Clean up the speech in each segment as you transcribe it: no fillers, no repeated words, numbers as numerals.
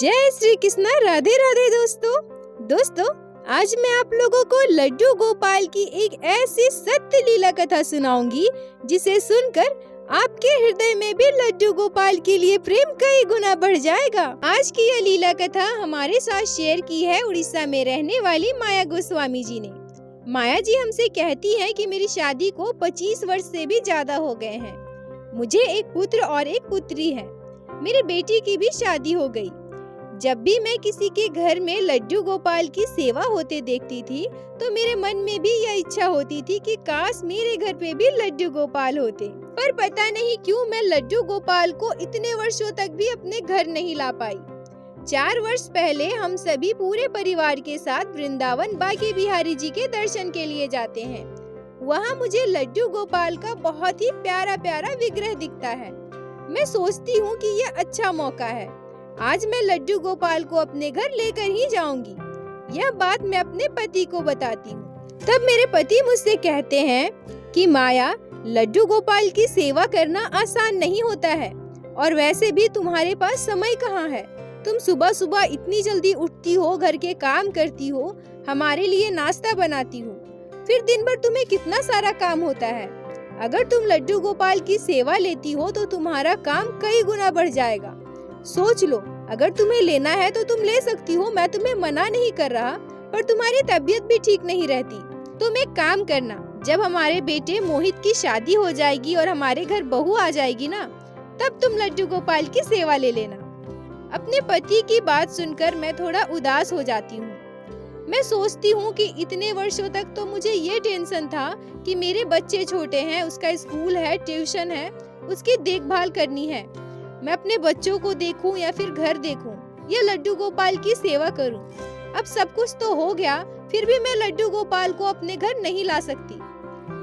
जय श्री कृष्णा। राधे राधे दोस्तों, आज मैं आप लोगों को लड्डू गोपाल की एक ऐसी सत्य लीला कथा सुनाऊंगी जिसे सुनकर आपके हृदय में भी लड्डू गोपाल के लिए प्रेम कई गुना बढ़ जाएगा। आज की यह लीला कथा हमारे साथ शेयर की है उड़ीसा में रहने वाली माया गोस्वामी जी ने। माया जी हमसे कहती हैं कि मेरी शादी को 25 वर्ष से भी ज्यादा हो गए हैं। मुझे एक पुत्र और एक पुत्री है। मेरी बेटी की भी शादी हो गई। जब भी मैं किसी के घर में लड्डू गोपाल की सेवा होते देखती थी तो मेरे मन में भी यह इच्छा होती थी कि काश मेरे घर पे भी लड्डू गोपाल होते। पर पता नहीं क्यों मैं लड्डू गोपाल को इतने वर्षों तक भी अपने घर नहीं ला पाई। 4 वर्ष पहले हम सभी पूरे परिवार के साथ वृंदावन बांके बिहारी जी के दर्शन के लिए जाते हैं। वहाँ मुझे लड्डू गोपाल का बहुत ही प्यारा प्यारा विग्रह दिखता है। मैं सोचती हूँ कि यह अच्छा मौका है, आज मैं लड्डू गोपाल को अपने घर लेकर ही जाऊंगी। यह बात मैं अपने पति को बताती हूँ। तब मेरे पति मुझसे कहते हैं कि माया, लड्डू गोपाल की सेवा करना आसान नहीं होता है और वैसे भी तुम्हारे पास समय कहाँ है। तुम सुबह सुबह इतनी जल्दी उठती हो, घर के काम करती हो, हमारे लिए नाश्ता बनाती हो, फिर दिन भर तुम्हें कितना सारा काम होता है। अगर तुम लड्डू गोपाल की सेवा लेती हो तो तुम्हारा काम कई गुना बढ़ जाएगा। सोच लो, अगर तुम्हें लेना है तो तुम ले सकती हो, मैं तुम्हें मना नहीं कर रहा, पर तुम्हारी तबीयत भी ठीक नहीं रहती। तुम एक काम करना, जब हमारे बेटे मोहित की शादी हो जाएगी और हमारे घर बहू आ जाएगी ना, तब तुम लड्डू गोपाल की सेवा ले लेना। अपने पति की बात सुनकर मैं थोड़ा उदास हो जाती हूँ। मैं सोचती हूँ कि इतने वर्षों तक तो मुझे ये टेंशन था कि मेरे बच्चे छोटे हैं, उसका स्कूल है, ट्यूशन है, उसकी देखभाल करनी है। मैं अपने बच्चों को देखूं या फिर घर देखूं या लड्डू गोपाल की सेवा करूं। अब सब कुछ तो हो गया, फिर भी मैं लड्डू गोपाल को अपने घर नहीं ला सकती।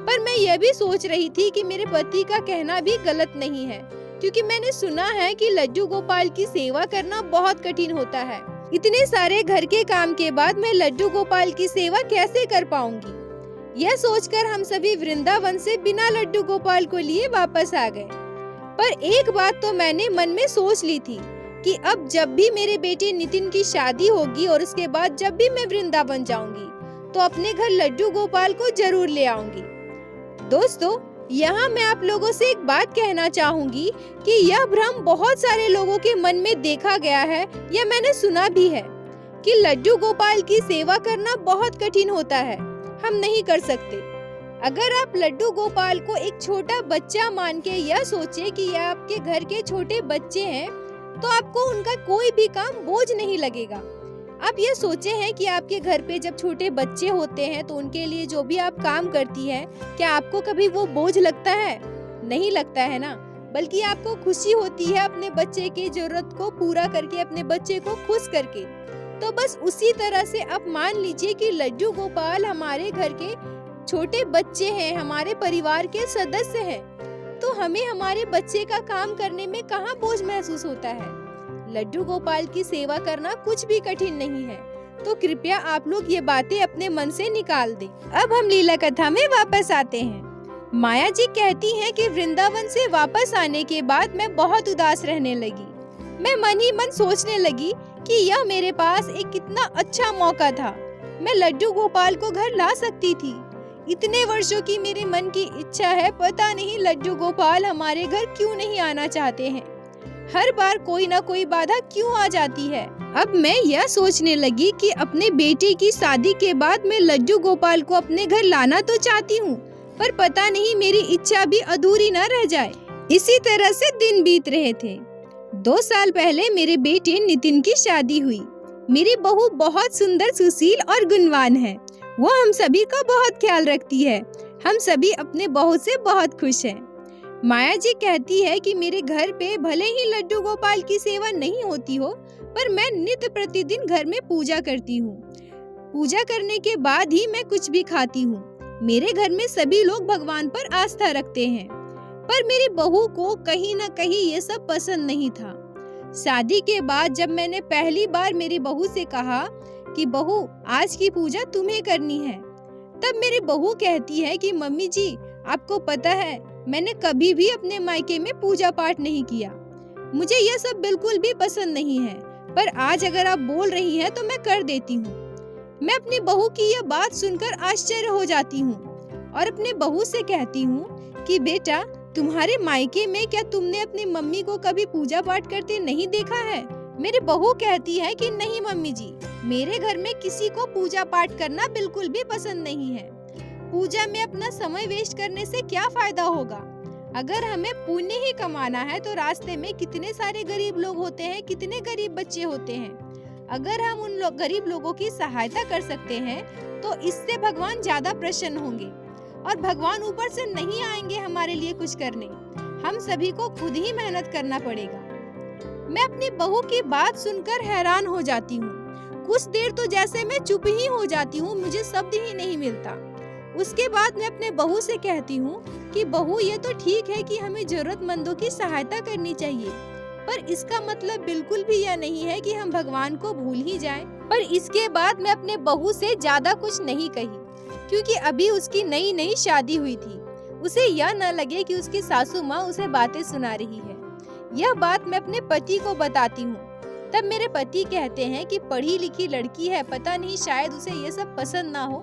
पर मैं यह भी सोच रही थी कि मेरे पति का कहना भी गलत नहीं है, क्योंकि मैंने सुना है कि लड्डू गोपाल की सेवा करना बहुत कठिन होता है। इतने सारे घर के काम के बाद मैं लड्डू गोपाल की सेवा कैसे कर पाऊंगी। यह सोचकर हम सभी वृंदावन से बिना लड्डू गोपाल को लिए वापस आ गए। पर एक बात तो मैंने मन में सोच ली थी कि अब जब भी मेरे बेटे नितिन की शादी होगी और उसके बाद जब भी मैं वृंदावन जाऊंगी तो अपने घर लड्डू गोपाल को जरूर ले आऊंगी। दोस्तों, यहाँ मैं आप लोगों से एक बात कहना चाहूंगी कि यह भ्रम बहुत सारे लोगों के मन में देखा गया है या मैंने सुना भी है कि लड्डू गोपाल की सेवा करना बहुत कठिन होता है, हम नहीं कर सकते। अगर आप लड्डू गोपाल को एक छोटा बच्चा मान के यह सोचे कि यह आपके घर के छोटे बच्चे हैं, तो आपको उनका कोई भी काम बोझ नहीं लगेगा। आप यह सोचे हैं कि आपके घर पे जब छोटे बच्चे होते हैं तो उनके लिए जो भी आप काम करती हैं, क्या आपको कभी वो बोझ लगता है? नहीं लगता है ना, बल्कि आपको खुशी होती है अपने बच्चे की जरूरत को पूरा करके, अपने बच्चे को खुश करके। तो बस उसी तरह से आप मान लीजिए कि लड्डू गोपाल हमारे घर के छोटे बच्चे हैं, हमारे परिवार के सदस्य हैं, तो हमें हमारे बच्चे का काम करने में कहाँ बोझ महसूस होता है। लड्डू गोपाल की सेवा करना कुछ भी कठिन नहीं है। तो कृपया आप लोग ये बातें अपने मन से निकाल दें। अब हम लीला कथा में वापस आते हैं। माया जी कहती हैं कि वृंदावन से वापस आने के बाद मैं बहुत उदास रहने लगी। मैं मन ही मन सोचने लगी कि यह मेरे पास एक कितना अच्छा मौका था। मैं लड्डू गोपाल को घर ला सकती थी। इतने वर्षों की मेरे मन की इच्छा है, पता नहीं लड्डू गोपाल हमारे घर क्यों नहीं आना चाहते हैं। हर बार कोई ना कोई बाधा क्यों आ जाती है। अब मैं यह सोचने लगी कि अपने बेटे की शादी के बाद मैं लड्डू गोपाल को अपने घर लाना तो चाहती हूँ, पर पता नहीं मेरी इच्छा भी अधूरी न रह जाए। इसी तरह से दिन बीत रहे थे। 2 साल पहले मेरे बेटे नितिन की शादी हुई। मेरी बहू बहुत सुंदर, सुशील और गुणवान है। वो हम सभी का बहुत ख्याल रखती है। हम सभी अपने बहू से बहुत खुश हैं। माया जी कहती है कि मेरे घर पे भले ही लड्डू गोपाल की सेवा नहीं होती हो, पर मैं नित्य प्रतिदिन घर में पूजा करती हूँ। पूजा करने के बाद ही मैं कुछ भी खाती हूँ। मेरे घर में सभी लोग भगवान पर आस्था रखते हैं, पर मेरी बहू को कहीं न कहीं ये सब पसंद नहीं था। शादी के बाद जब मैंने पहली बार मेरी बहू से कहा कि बहू, आज की पूजा तुम्हें करनी है, तब मेरी बहू कहती है कि मम्मी जी, आपको पता है मैंने कभी भी अपने मायके में पूजा पाठ नहीं किया। मुझे यह सब बिल्कुल भी पसंद नहीं है। पर आज अगर आप बोल रही हैं तो मैं कर देती हूँ। मैं अपनी बहू की यह बात सुनकर आश्चर्य हो जाती हूँ और अपने बहू से कहती हूँ कि बेटा, तुम्हारे मायके में क्या तुमने अपनी मम्मी को कभी पूजा पाठ करते नहीं देखा है? मेरी बहू कहती है कि नहीं मम्मी जी, मेरे घर में किसी को पूजा पाठ करना बिल्कुल भी पसंद नहीं है। पूजा में अपना समय वेस्ट करने से क्या फायदा होगा? अगर हमें पुण्य ही कमाना है तो रास्ते में कितने सारे गरीब लोग होते हैं, कितने गरीब बच्चे होते हैं। अगर हम उन गरीब लोगों की सहायता कर सकते हैं तो इससे भगवान ज्यादा प्रसन्न होंगे और भगवान ऊपर से नहीं आएंगे हमारे लिए कुछ करने। हम सभी को खुद ही मेहनत करना पड़ेगा। मैं अपनी बहू की बात सुनकर हैरान हो जाती हूँ। कुछ देर तो जैसे मैं चुप ही हो जाती हूँ, मुझे शब्द ही नहीं मिलता। उसके बाद मैं अपने बहू से कहती हूँ कि बहू, ये तो ठीक है कि हमें जरूरतमंदों की सहायता करनी चाहिए, पर इसका मतलब बिल्कुल भी यह नहीं है कि हम भगवान को भूल ही जाएं। पर इसके बाद मैं अपने बहू से ज्यादा कुछ नहीं कही, क्योंकि अभी उसकी नई नई शादी हुई थी। उसे यह न लगे कि उसकी सासू माँ उसे बातें सुना रही है। यह बात मैं अपने पति को बताती हूँ। तब मेरे पति कहते हैं कि पढ़ी लिखी लड़की है, पता नहीं शायद उसे ये सब पसंद ना हो,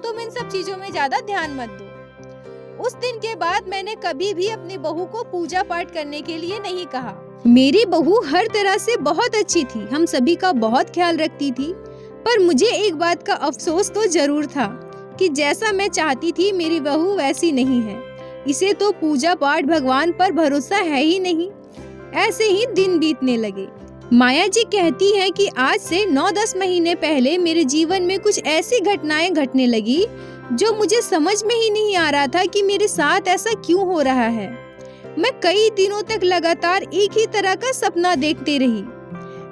तुम इन सब चीजों में ज्यादा ध्यान मत दो। उस दिन के बाद मैंने कभी भी अपनी बहू को पूजा पाठ करने के लिए नहीं कहा। मेरी बहू हर तरह से बहुत अच्छी थी, हम सभी का बहुत ख्याल रखती थी, पर मुझे एक बात का अफसोस तो जरूर था कि जैसा मैं चाहती थी मेरी बहू वैसी नहीं है। इसे तो पूजा पाठ भगवान पर भरोसा है ही नहीं। ऐसे ही दिन बीतने लगे। माया जी कहती है कि आज से 9-10 महीने पहले मेरे जीवन में कुछ ऐसी घटनाएं घटने लगी जो मुझे समझ में ही नहीं आ रहा था कि मेरे साथ ऐसा क्यों हो रहा है। मैं कई दिनों तक लगातार एक ही तरह का सपना देखती रही।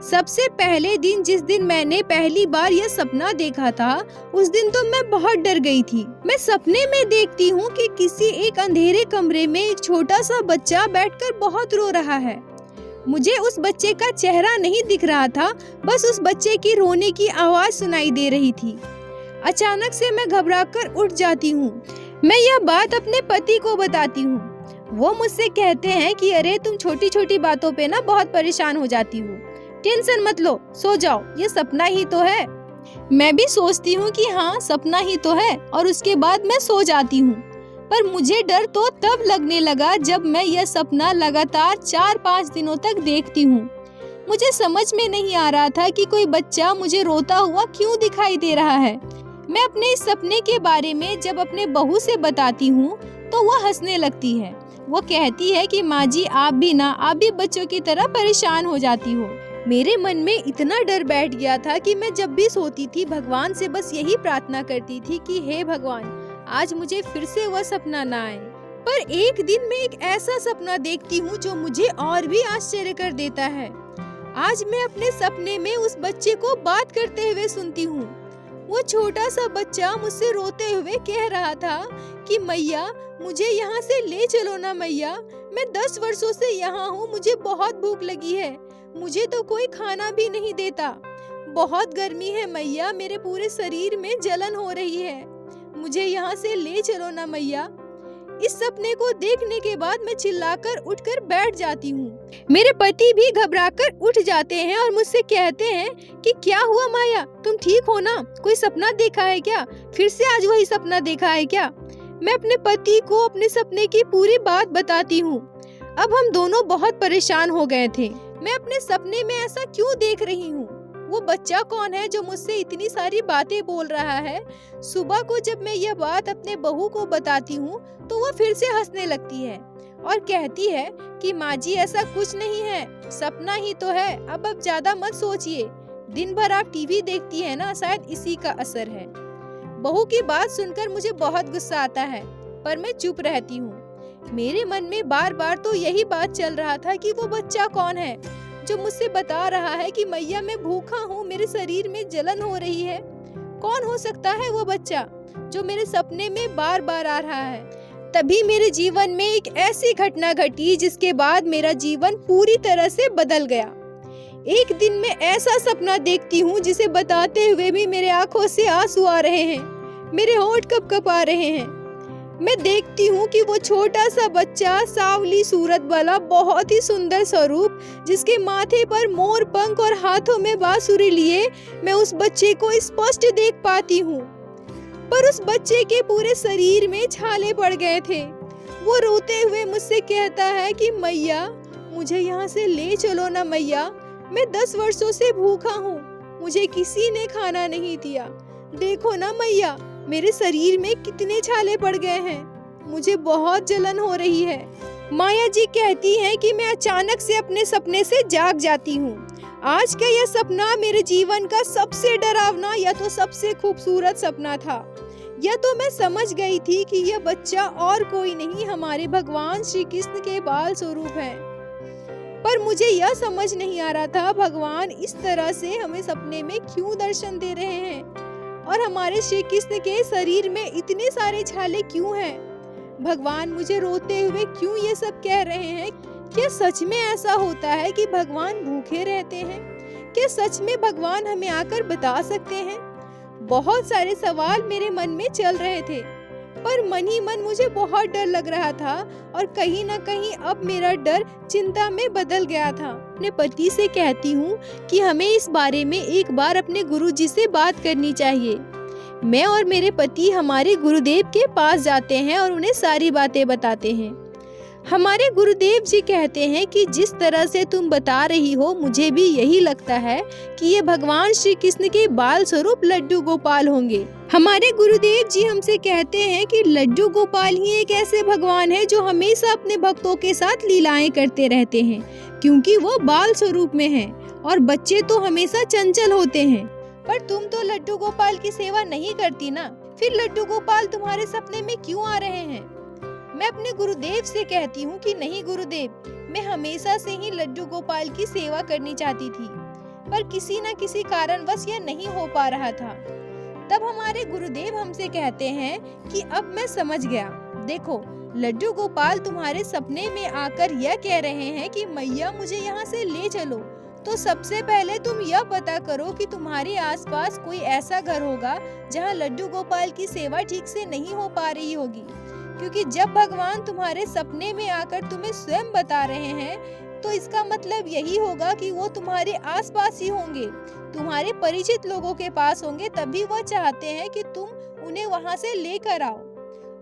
सबसे पहले दिन, जिस दिन मैंने पहली बार यह सपना देखा था, उस दिन तो मैं बहुत डर गई थी। मैं सपने में देखती हूँ कि किसी एक अंधेरे कमरे में एक छोटा सा बच्चा बैठकर बहुत रो रहा है। मुझे उस बच्चे का चेहरा नहीं दिख रहा था, बस उस बच्चे की रोने की आवाज सुनाई दे रही थी। अचानक से मैं घबराकर उठ जाती हूँ। मैं यह बात अपने पति को बताती हूँ। वो मुझसे कहते हैं कि अरे, तुम छोटी छोटी बातों पे ना बहुत परेशान हो जाती हो, टेंशन मत लो, सो जाओ, ये सपना ही तो है। मैं भी सोचती हूँ कि हाँ, सपना ही तो है, और उसके बाद मैं सो जाती हूँ। पर मुझे डर तो तब लगने लगा जब मैं यह सपना लगातार 4-5 दिनों तक देखती हूँ। मुझे समझ में नहीं आ रहा था कि कोई बच्चा मुझे रोता हुआ क्यों दिखाई दे रहा है। मैं अपने इस सपने के बारे में जब अपने बहू से बताती हूँ तो वह हंसने लगती है। वो कहती है कि माँ जी, आप भी बच्चों की तरह परेशान हो जाती हो। मेरे मन में इतना डर बैठ गया था कि मैं जब भी सोती थी भगवान से बस यही प्रार्थना करती थी कि हे भगवान, आज मुझे फिर से वह सपना ना आए। पर एक दिन मैं एक ऐसा सपना देखती हूँ जो मुझे और भी आश्चर्य कर देता है। आज मैं अपने सपने में उस बच्चे को बात करते हुए सुनती हूँ। वो छोटा सा बच्चा मुझसे रोते हुए कह रहा था कि मैया, मुझे यहाँ से ले चलो ना मैया, मैं 10 वर्षों से यहाँ हूँ, मुझे बहुत भूख लगी है, मुझे तो कोई खाना भी नहीं देता, बहुत गर्मी है मैया, मेरे पूरे शरीर में जलन हो रही है, मुझे यहाँ से ले चलो ना मैया। इस सपने को देखने के बाद मैं चिल्लाकर उठकर बैठ जाती हूँ। मेरे पति भी घबराकर उठ जाते हैं और मुझसे कहते हैं कि क्या हुआ माया, तुम ठीक हो ना, कोई सपना देखा है क्या, फिर से आज वही सपना देखा है क्या। मैं अपने पति को अपने सपने की पूरी बात बताती हूँ। अब हम दोनों बहुत परेशान हो गए थे। मैं अपने सपने में ऐसा क्यों देख रही हूँ, वो बच्चा कौन है जो मुझसे इतनी सारी बातें बोल रहा है। सुबह को जब मैं यह बात अपने बहू को बताती हूँ तो वह फिर से हंसने लगती है और कहती है कि माँ जी, ऐसा कुछ नहीं है, सपना ही तो है, अब ज्यादा मत सोचिए, दिन भर आप टीवी देखती है ना, शायद इसी का असर है। बहू की बात सुनकर मुझे बहुत गुस्सा आता है, पर मैं चुप रहती हूँ। मेरे मन में बार बार तो यही बात चल रहा था कि वो बच्चा कौन है जो मुझसे बता रहा है कि मैया, मैं भूखा हूँ, मेरे शरीर में जलन हो रही है। कौन हो सकता है वो बच्चा जो मेरे सपने में बार बार आ रहा है। तभी मेरे जीवन में एक ऐसी घटना घटी जिसके बाद मेरा जीवन पूरी तरह से बदल गया। एक दिन मैं ऐसा सपना देखती हूँ जिसे बताते हुए भी मेरे आंखों से आंसू आ रहे हैं, मेरे होंठ कँप-कँपा रहे हैं। मैं देखती हूँ कि वो छोटा सा बच्चा, सांवली सूरत वाला, बहुत ही सुंदर स्वरूप, जिसके माथे पर मोर पंख और हाथों में बांसुरी लिए, मैं उस बच्चे को स्पष्ट देख पाती हूँ। पर उस बच्चे के पूरे शरीर में छाले पड़ गए थे। वो रोते हुए मुझसे कहता है कि मैया, मुझे यहाँ से ले चलो ना मैया, मैं 10 वर्षों से भूखा हूँ, मुझे किसी ने खाना नहीं दिया। देखो ना मैया, मेरे शरीर में कितने छाले पड़ गए हैं, मुझे बहुत जलन हो रही है। माया जी कहती हैं कि मैं अचानक से अपने सपने से जाग जाती हूँ। आज का यह सपना मेरे जीवन का सबसे डरावना या तो सबसे खूबसूरत सपना था। यह तो मैं समझ गई थी कि यह बच्चा और कोई नहीं, हमारे भगवान श्री कृष्ण के बाल स्वरूप है। पर मुझे यह समझ नहीं आ रहा था भगवान इस तरह से हमें सपने में क्यों दर्शन दे रहे हैं, और हमारे श्री कृष्ण के शरीर में इतने सारे छाले क्यों हैं। भगवान मुझे रोते हुए क्यों ये सब कह रहे हैं। क्या सच में ऐसा होता है कि भगवान भूखे रहते हैं? क्या सच में भगवान हमें आकर बता सकते हैं? बहुत सारे सवाल मेरे मन में चल रहे थे, पर मन ही मन मुझे बहुत डर लग रहा था, और कहीं ना कहीं अब मेरा डर चिंता में बदल गया था। अपने पति से कहती हूँ कि हमें इस बारे में एक बार अपने गुरुजी से बात करनी चाहिए। मैं और मेरे पति हमारे गुरुदेव के पास जाते हैं और उन्हें सारी बातें बताते हैं। हमारे गुरुदेव जी कहते हैं कि जिस तरह से तुम बता रही हो, मुझे भी यही लगता है कि ये भगवान श्री कृष्ण के बाल स्वरूप लड्डू गोपाल होंगे। हमारे गुरुदेव जी हमसे कहते हैं कि लड्डू गोपाल ही एक ऐसे भगवान है जो हमेशा अपने भक्तों के साथ लीलाएं करते रहते हैं, क्योंकि वो बाल स्वरूप में हैं, और बच्चे तो हमेशा चंचल होते हैं। पर तुम तो लड्डू गोपाल की सेवा नहीं करती ना, फिर लड्डू गोपाल तुम्हारे सपने में क्यों आ रहे हैं? मैं अपने गुरुदेव से कहती हूँ कि नहीं गुरुदेव, मैं हमेशा से ही लड्डू गोपाल की सेवा करनी चाहती थी, पर किसी न किसी कारणवश यह नहीं हो पा रहा था। तब हमारे गुरुदेव हमसे कहते हैं कि अब मैं समझ गया। देखो, लड्डू गोपाल तुम्हारे सपने में आकर यह कह रहे हैं कि मैया मुझे यहाँ से ले चलो, तो सबसे पहले तुम यह पता करो कि तुम्हारे आसपास कोई ऐसा घर होगा जहाँ लड्डू गोपाल की सेवा ठीक से नहीं हो पा रही होगी, क्योंकि जब भगवान तुम्हारे सपने में आकर तुम्हें स्वयं बता रहे हैं, तो इसका मतलब यही होगा कि वो तुम्हारे आसपास ही होंगे, तुम्हारे परिचित लोगों के पास होंगे, तभी वह चाहते हैं कि तुम उन्हें वहाँ से लेकर आओ।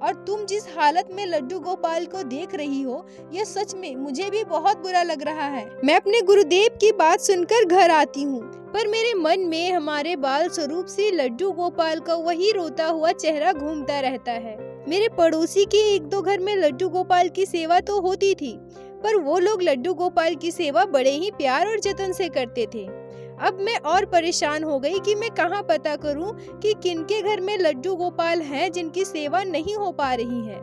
और तुम जिस हालत में लड्डू गोपाल को देख रही हो, यह सच में मुझे भी बहुत बुरा लग रहा है। मैं अपने गुरुदेव की बात सुनकर घर आती हूँ, पर मेरे मन में हमारे बाल स्वरूप से लड्डू गोपाल का वही रोता हुआ चेहरा घूमता रहता है। मेरे पड़ोसी के 1-2 घर में लड्डू गोपाल की सेवा तो होती थी, पर वो लोग लड्डू गोपाल की सेवा बड़े ही प्यार और जतन से करते थे। अब मैं और परेशान हो गई कि मैं कहाँ पता करूं कि किनके घर में लड्डू गोपाल हैं जिनकी सेवा नहीं हो पा रही है।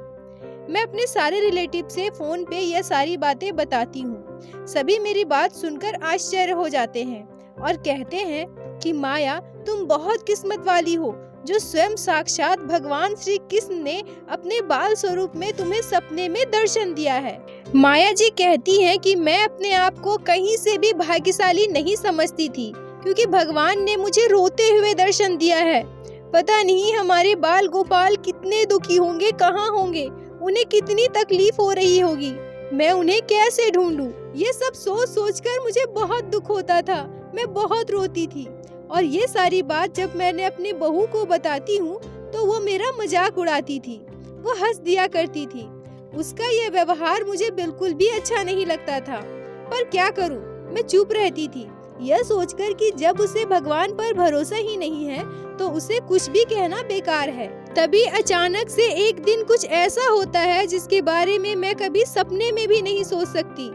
मैं अपने सारे रिलेटिव से फोन पे यह सारी बातें बताती हूँ। सभी मेरी बात सुनकर आश्चर्य हो जाते हैं और कहते हैं कि माया, तुम बहुत किस्मत वाली हो जो स्वयं साक्षात भगवान श्री कृष्ण ने अपने बाल स्वरूप में तुम्हें सपने में दर्शन दिया है। माया जी कहती हैं कि मैं अपने आप को कहीं से भी भाग्यशाली नहीं समझती थी, क्योंकि भगवान ने मुझे रोते हुए दर्शन दिया है। पता नहीं हमारे बाल गोपाल कितने दुखी होंगे, कहाँ होंगे, उन्हें कितनी तकलीफ हो रही होगी, मैं उन्हें कैसे ढूंढूं। ये सब सोच सोचकर मुझे बहुत दुख होता था, मैं बहुत रोती थी। और ये सारी बात जब मैंने अपनी बहू को बताती हूँ तो वो मेरा मजाक उड़ाती थी, वो हंस दिया करती थी। उसका ये व्यवहार मुझे बिल्कुल भी अच्छा नहीं लगता था, पर क्या करूँ, मैं चुप रहती थी, यह सोचकर कि जब उसे भगवान पर भरोसा ही नहीं है तो उसे कुछ भी कहना बेकार है। तभी अचानक से एक दिन कुछ ऐसा होता है जिसके बारे में मैं कभी सपने में भी नहीं सोच सकती।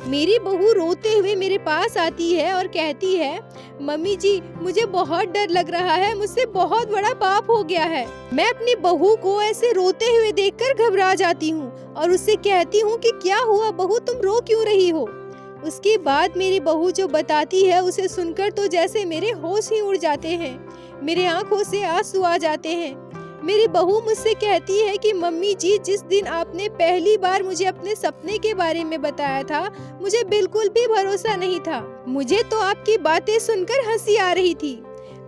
मेरी बहू रोते हुए मेरे पास आती है और कहती है, मम्मी जी मुझे बहुत डर लग रहा है, मुझसे बहुत बड़ा पाप हो गया है। मैं अपनी बहू को ऐसे रोते हुए देखकर घबरा जाती हूँ और उससे कहती हूँ कि क्या हुआ बहू, तुम रो क्यों रही हो। उसके बाद मेरी बहू जो बताती है उसे सुनकर तो जैसे मेरे होश ही उड़ जाते हैं, मेरे आंखों से आंसू आ जाते हैं। मेरी बहू मुझसे कहती है कि मम्मी जी, जिस दिन आपने पहली बार मुझे अपने सपने के बारे में बताया था, मुझे बिल्कुल भी भरोसा नहीं था। मुझे तो आपकी बातें सुनकर हंसी आ रही थी।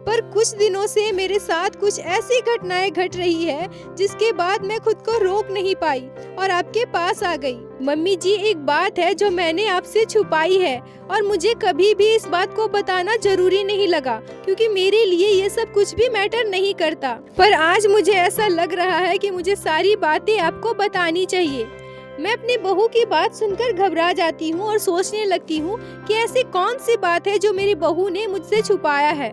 पर कुछ दिनों से मेरे साथ कुछ ऐसी घटनाएं घट रही है जिसके बाद मैं खुद को रोक नहीं पाई और आपके पास आ गई। मम्मी जी, एक बात है जो मैंने आपसे छुपाई है और मुझे कभी भी इस बात को बताना जरूरी नहीं लगा, क्योंकि मेरे लिए ये सब कुछ भी मैटर नहीं करता। पर आज मुझे ऐसा लग रहा है कि मुझे सारी बातें आपको बतानी चाहिए। मैं अपनी बहू की बात सुनकर घबरा जाती हूँ और सोचने लगती हूँ कि ऐसी कौन सी बात है जो मेरी बहू ने मुझसे छुपाया है।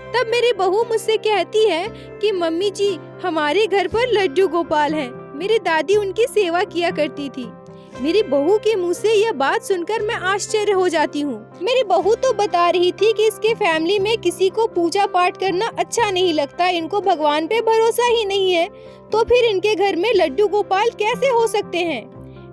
तब मेरी बहू मुझसे कहती है कि मम्मी जी, हमारे घर पर लड्डू गोपाल हैं। मेरी दादी उनकी सेवा किया करती थी। मेरी बहू के मुंह से यह बात सुनकर मैं आश्चर्य हो जाती हूँ। मेरी बहू तो बता रही थी कि इसके फैमिली में किसी को पूजा पाठ करना अच्छा नहीं लगता, इनको भगवान पे भरोसा ही नहीं है, तो फिर इनके घर में लड्डू गोपाल कैसे हो सकते हैं।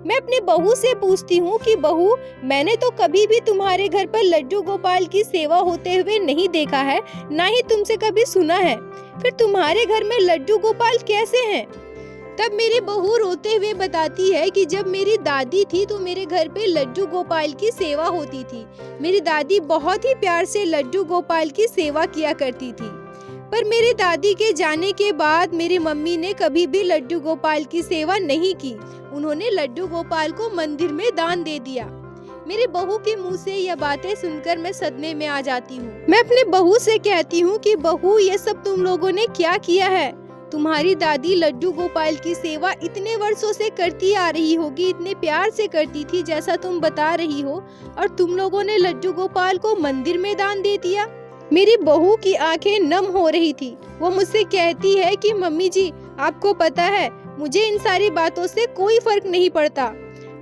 मैं अपनी बहू से पूछती हूँ कि बहू, मैंने तो कभी भी तुम्हारे घर पर लड्डू गोपाल की सेवा होते हुए नहीं देखा है, ना ही तुमसे कभी सुना है, फिर तुम्हारे घर में लड्डू गोपाल कैसे हैं? तब मेरी बहू रोते हुए बताती है कि जब मेरी दादी थी तो मेरे घर पे लड्डू गोपाल की सेवा होती थी। मेरी दादी बहुत ही प्यार से लड्डू गोपाल की सेवा किया करती थी। पर मेरी दादी के जाने के बाद मेरी मम्मी ने कभी भी लड्डू गोपाल की सेवा नहीं की। उन्होंने लड्डू गोपाल को मंदिर में दान दे दिया। मेरी बहू के मुंह से यह बातें सुनकर मैं सदमे में आ जाती हूँ। मैं अपने बहू से कहती हूँ कि बहू, ये सब तुम लोगों ने क्या किया है? तुम्हारी दादी लड्डू गोपाल की सेवा इतने वर्षों से करती आ रही होगी, इतने प्यार से करती थी जैसा तुम बता रही हो, और तुम लोगों ने लड्डू गोपाल को मंदिर में दान दे दिया। मेरी बहू की आंखें नम हो रही थी। वो मुझसे कहती है कि मम्मी जी, आपको पता है मुझे इन सारी बातों से कोई फर्क नहीं पड़ता,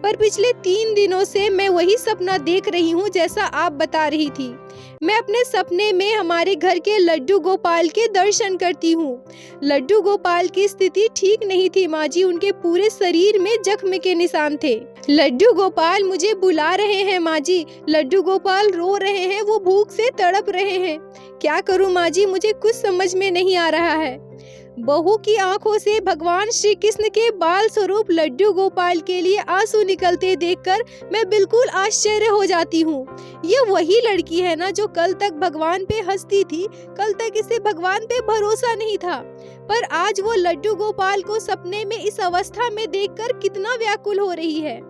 पर पिछले 3 दिनों से मैं वही सपना देख रही हूँ जैसा आप बता रही थी। मैं अपने सपने में हमारे घर के लड्डू गोपाल के दर्शन करती हूँ। लड्डू गोपाल की स्थिति ठीक नहीं थी माँ जी, उनके पूरे शरीर में जख्म के निशान थे। लड्डू गोपाल मुझे बुला रहे हैं माँ जी, लड्डू गोपाल रो रहे हैं, वो भूख से तड़प रहे हैं। क्या करूँ माँ जी, मुझे कुछ समझ में नहीं आ रहा है। बहू की आंखों से भगवान श्री कृष्ण के बाल स्वरूप लड्डू गोपाल के लिए आंसू निकलते देखकर मैं बिल्कुल आश्चर्य हो जाती हूँ। ये वही लड़की है ना जो कल तक भगवान पे हंसती थी, कल तक इसे भगवान पे भरोसा नहीं था, पर आज वो लड्डू गोपाल को सपने में इस अवस्था में देखकर कितना व्याकुल हो रही है।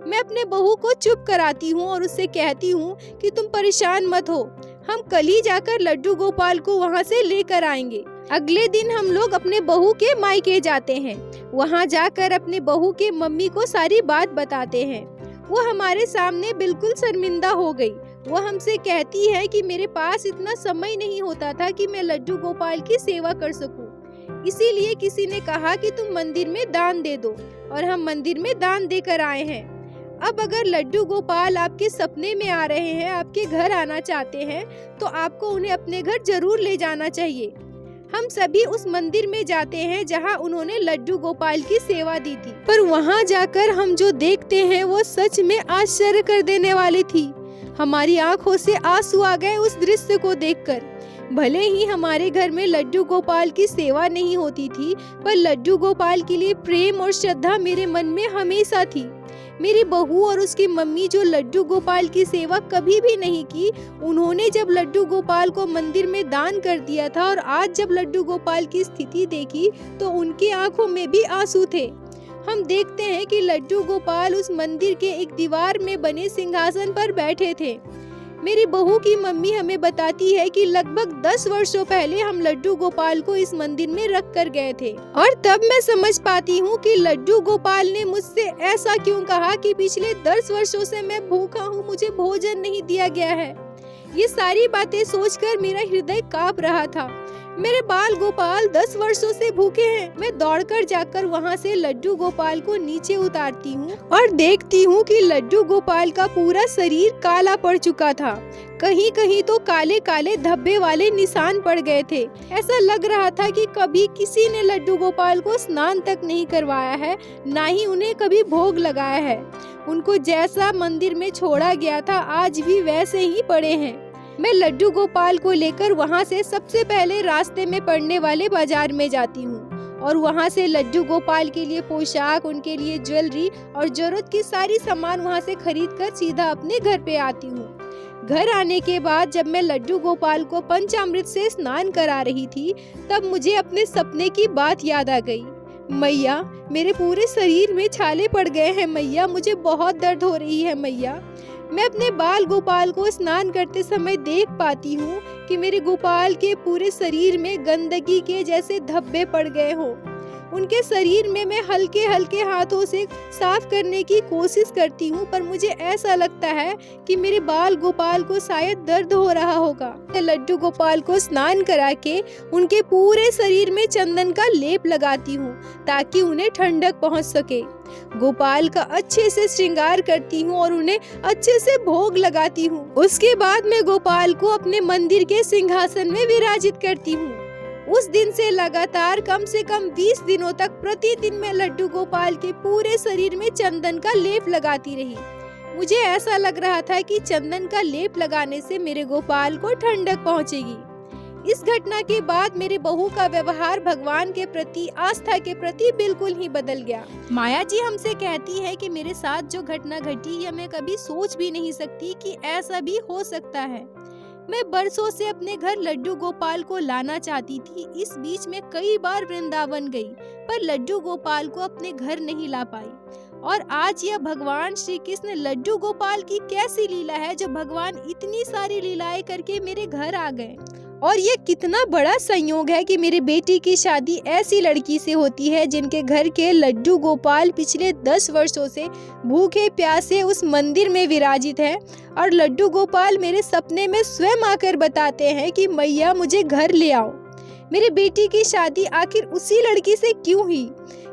मैं अपने बहू को चुप कराती हूँ और उससे कहती हूँ कि तुम परेशान मत हो, हम कल ही जाकर लड्डू गोपाल को वहाँ से लेकर आएंगे। अगले दिन हम लोग अपने बहू के मायके जाते हैं। वहाँ जाकर अपने बहू के मम्मी को सारी बात बताते हैं। वो हमारे सामने बिल्कुल शर्मिंदा हो गई। वो हमसे कहती है कि मेरे पास इतना समय नहीं होता था कि मैं लड्डू गोपाल की सेवा कर सकूं, इसीलिए किसी ने कहा कि तुम मंदिर में दान दे दो, और हम मंदिर में दान देकर आए हैं। अब अगर लड्डू गोपाल आपके सपने में आ रहे हैं, आपके घर आना चाहते हैं, तो आपको उन्हें अपने घर जरूर ले जाना चाहिए। हम सभी उस मंदिर में जाते हैं जहां उन्होंने लड्डू गोपाल की सेवा दी थी, पर वहां जाकर हम जो देखते हैं वो सच में आश्चर्य कर देने वाली थी। हमारी आंखों से आंसू आ गए उस दृश्य को देखकर। भले ही हमारे घर में लड्डू गोपाल की सेवा नहीं होती थी, पर लड्डू गोपाल के लिए प्रेम और श्रद्धा मेरे मन में हमेशा थी। मेरी बहू और उसकी मम्मी जो लड्डू गोपाल की सेवा कभी भी नहीं की, उन्होंने जब लड्डू गोपाल को मंदिर में दान कर दिया था और आज जब लड्डू गोपाल की स्थिति देखी तो उनकी आंखों में भी आंसू थे। हम देखते हैं कि लड्डू गोपाल उस मंदिर के एक दीवार में बने सिंहासन पर बैठे थे। मेरी बहू की मम्मी हमें बताती है कि लगभग 10 वर्षों पहले हम लड्डू गोपाल को इस मंदिर में रख कर गए थे, और तब मैं समझ पाती हूँ कि लड्डू गोपाल ने मुझसे ऐसा क्यों कहा कि पिछले 10 वर्षों से मैं भूखा हूँ, मुझे भोजन नहीं दिया गया है। ये सारी बातें सोचकर मेरा हृदय कांप रहा था। मेरे बाल गोपाल 10 वर्षों से भूखे हैं। मैं दौड़कर जाकर वहाँ से लड्डू गोपाल को नीचे उतारती हूँ और देखती हूँ कि लड्डू गोपाल का पूरा शरीर काला पड़ चुका था। कहीं कहीं तो काले काले धब्बे वाले निशान पड़ गए थे। ऐसा लग रहा था कि कभी किसी ने लड्डू गोपाल को स्नान तक नहीं करवाया है, ना ही उन्हें कभी भोग लगाया है। उनको जैसा मंदिर में छोड़ा गया था आज भी वैसे ही पड़े हैं। मैं लड्डू गोपाल को लेकर वहाँ से सबसे पहले रास्ते में पड़ने वाले बाजार में जाती हूँ और वहाँ से लड्डू गोपाल के लिए पोशाक, उनके लिए ज्वेलरी और जरूरत की सारी सामान वहाँ से खरीद कर सीधा अपने घर पे आती हूँ। घर आने के बाद जब मैं लड्डू गोपाल को पंचामृत से स्नान करा रही थी, तब मुझे अपने सपने की बात याद आ गई। मैया, मेरे पूरे शरीर में छाले पड़ गए हैं मैया, मुझे बहुत दर्द हो रही है मैया। मैं अपने बाल गोपाल को स्नान करते समय देख पाती हूँ कि मेरे गोपाल के पूरे शरीर में गंदगी के जैसे धब्बे पड़ गए हों। उनके शरीर में मैं हल्के हल्के हाथों से साफ करने की कोशिश करती हूँ, पर मुझे ऐसा लगता है कि मेरे बाल गोपाल को शायद दर्द हो रहा होगा। मैं लड्डू गोपाल को स्नान करा के उनके पूरे शरीर में चंदन का लेप लगाती हूँ ताकि उन्हें ठंडक पहुँच सके। गोपाल का अच्छे से श्रृंगार करती हूँ और उन्हें अच्छे से भोग लगाती हूँ। उसके बाद मैं गोपाल को अपने मंदिर के सिंहासन में विराजित करती हूँ। उस दिन से लगातार कम से कम 20 दिनों तक प्रतिदिन मैं लड्डू गोपाल के पूरे शरीर में चंदन का लेप लगाती रही। मुझे ऐसा लग रहा था कि चंदन का लेप लगाने से मेरे गोपाल को ठंडक पहुंचेगी। इस घटना के बाद मेरे बहू का व्यवहार भगवान के प्रति, आस्था के प्रति बिल्कुल ही बदल गया। माया जी हमसे कहती है कि मेरे साथ जो घटना घटी यह मैं कभी सोच भी नहीं सकती कि ऐसा भी हो सकता है। मैं बरसों से अपने घर लड्डू गोपाल को लाना चाहती थी। इस बीच में कई बार वृंदावन गई, पर लड्डू गोपाल को अपने घर नहीं ला पाई। और आज यह भगवान श्री कृष्ण लड्डू गोपाल की कैसी लीला है जो भगवान इतनी सारी लीलाएं करके मेरे घर आ गए। और ये कितना बड़ा संयोग है कि मेरी बेटी की शादी ऐसी लड़की से होती है जिनके घर के लड्डू गोपाल पिछले 10 वर्षों से भूखे प्यासे उस मंदिर में विराजित है। और लड्डू गोपाल मेरे सपने में स्वयं आकर बताते हैं कि मैया मुझे घर ले आओ। मेरी बेटी की शादी आखिर उसी लड़की से क्यों हुई?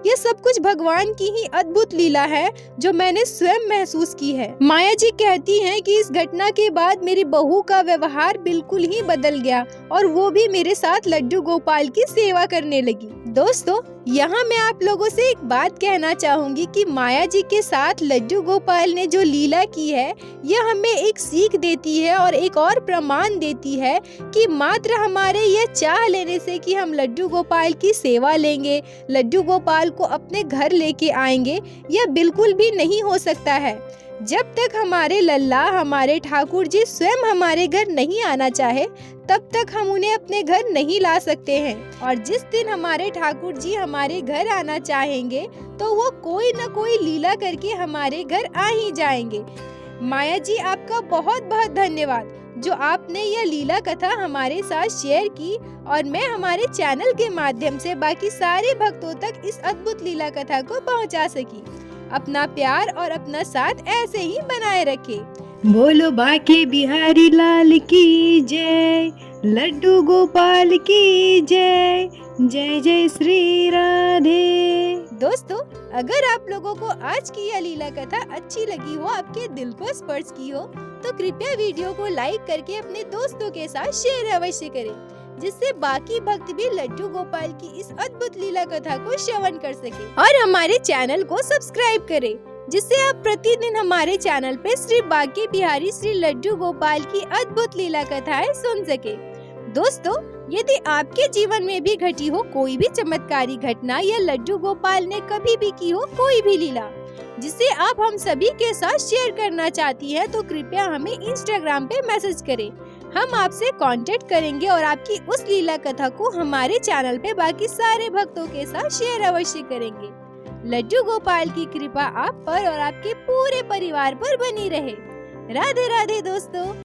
ये सब कुछ भगवान की ही अद्भुत लीला है जो मैंने स्वयं महसूस की है। माया जी कहती हैं कि इस घटना के बाद मेरी बहू का व्यवहार बिल्कुल ही बदल गया और वो भी मेरे साथ लड्डू गोपाल की सेवा करने लगी। दोस्तों, यहाँ मैं आप लोगों से एक बात कहना चाहूंगी कि माया जी के साथ लड्डू गोपाल ने जो लीला की है यह हमें एक सीख देती है और एक और प्रमाण देती है कि मात्र हमारे यह चाह लेने से कि हम लड्डू गोपाल की सेवा लेंगे, लड्डू गोपाल को अपने घर लेके आएंगे, यह बिल्कुल भी नहीं हो सकता है। जब तक हमारे लल्ला, हमारे ठाकुर जी स्वयं हमारे घर नहीं आना चाहे तब तक हम उन्हें अपने घर नहीं ला सकते हैं। और जिस दिन हमारे ठाकुर जी हमारे घर आना चाहेंगे तो वो कोई न कोई लीला करके हमारे घर आ ही जाएंगे। माया जी, आपका बहुत बहुत धन्यवाद जो आपने यह लीला कथा हमारे साथ शेयर की और मैं हमारे चैनल के माध्यम से बाकी सारे भक्तों तक इस अद्भुत लीला कथा को पहुंचा सकी। अपना प्यार और अपना साथ ऐसे ही बनाए रखे। बोलो बाके बिहारी लाल की जय, लड्डू गोपाल की जय, जय जय श्री राधे। दोस्तों, अगर आप लोगों को आज की यह लीला कथा अच्छी लगी हो, आपके दिल को स्पर्श की हो, तो कृपया वीडियो को लाइक करके अपने दोस्तों के साथ शेयर अवश्य करें, जिससे बाकी भक्त भी लड्डू गोपाल की इस अद्भुत लीला कथा को श्रवण कर सके। और हमारे चैनल को सब्सक्राइब करें, जिससे आप प्रतिदिन हमारे चैनल पे श्री बाके बिहारी श्री लड्डू गोपाल की अद्भुत लीला कथाएं सुन सके। दोस्तों, यदि आपके जीवन में भी घटी हो कोई भी चमत्कारी घटना या लड्डू गोपाल ने कभी भी की हो कोई भी लीला जिसे आप हम सभी के साथ शेयर करना चाहती हैं, तो कृपया हमें इंस्टाग्राम पे मैसेज करें। हम आपसे कांटेक्ट करेंगे और आपकी उस लीला कथा को हमारे चैनल पे बाकी सारे भक्तों के साथ शेयर अवश्य करेंगे। लड्डू गोपाल की कृपा आप पर और आपके पूरे परिवार पर बनी रहे। राधे राधे दोस्तों।